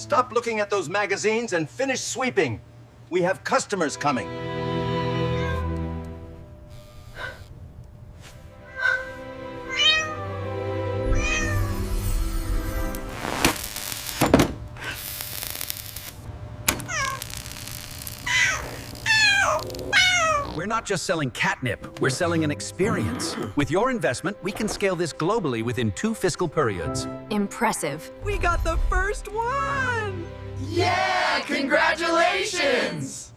Stop looking at those magazines and finish sweeping. We have customers coming. We're not just selling catnip, we're selling an experience. With your investment, we can scale this globally within 2 fiscal periods. Impressive. We got the first one! Yeah, congratulations!